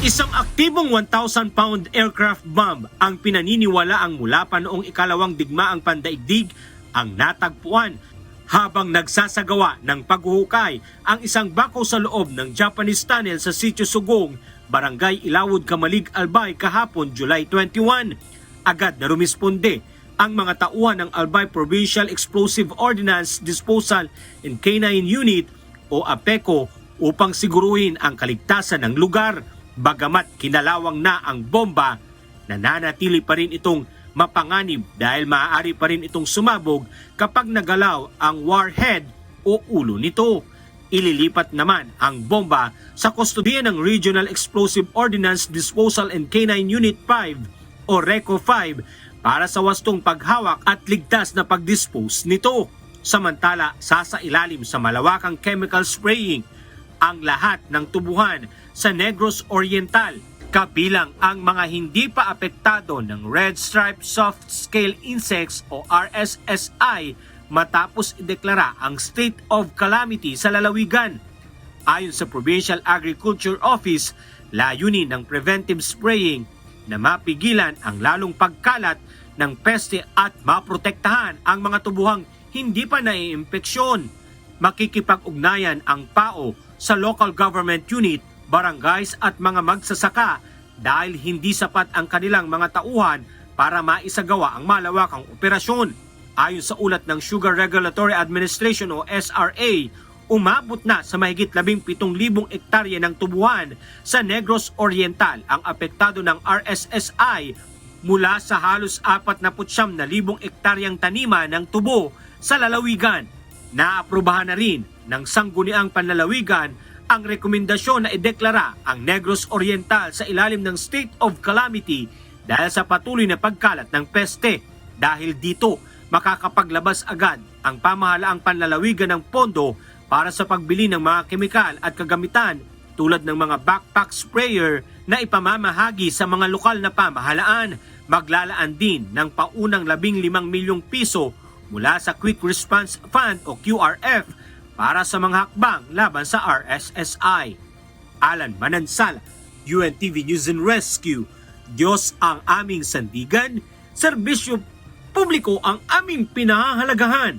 Isang aktibong 1,000-pound aircraft bomb ang pinaniniwalaang mula pa noong ikalawang digmaang pandaigdig ang natagpuan habang nagsasagawa ng paghuhukay ang isang bako sa loob ng Japanese tunnel sa Sitio Sugong, Barangay Ilawod, Camalig, Albay kahapon July 21. Agad na rumisponde ang mga tauhan ng Albay Provincial Explosive Ordnance Disposal and Canine Unit o APECO upang siguruhin ang kaligtasan ng lugar. Bagamat kinalawang na ang bomba, nananatili pa rin itong mapanganib dahil maaari pa rin itong sumabog kapag nagalaw ang warhead o ulo nito. Ililipat naman ang bomba sa kustodiya ng Regional Explosive Ordnance Disposal and Canine Unit 5 o RECO 5 para sa wastong paghawak at ligtas na pagdispose nito. Samantala, sasailalim sa malawakang chemical spraying ang lahat ng tubuhan sa Negros Oriental, kabilang ang mga hindi pa apektado ng Red Stripe Soft Scale Insects o RSSI matapos ideklara ang state of calamity sa lalawigan. Ayon sa Provincial Agriculture Office, layunin ng preventive spraying na mapigilan ang lalong pagkalat ng peste at maprotektahan ang mga tubuhang hindi pa naiimpeksyon. Makikipag-ugnayan ang PAO sa local government unit, barangays at mga magsasaka dahil hindi sapat ang kanilang mga tauhan para maisagawa ang malawakang operasyon. Ayon sa ulat ng Sugar Regulatory Administration o SRA, umabot na sa mahigit 17,000 ektarya ng tubuhan sa Negros Oriental ang apektado ng RSSI mula sa halos 49,000 ektaryang taniman ng tubo sa lalawigan. Naaprubahan na rin ng Sangguniang Panlalawigan ang rekomendasyon na ideklara ang Negros Oriental sa ilalim ng state of calamity dahil sa patuloy na pagkalat ng peste. Dahil dito, makakapaglabas agad ang pamahalaang panlalawigan ng pondo para sa pagbili ng mga kemikal at kagamitan tulad ng mga backpack sprayer na ipamamahagi sa mga lokal na pamahalaan. Maglalaan din ng paunang 15 milyong piso mula sa Quick Response Fund o QRF para sa mga hakbang laban sa RSSI. Alan Manansala, UNTV News and Rescue. Diyos ang aming sandigan, serbisyo publiko ang aming pinahahalagahan.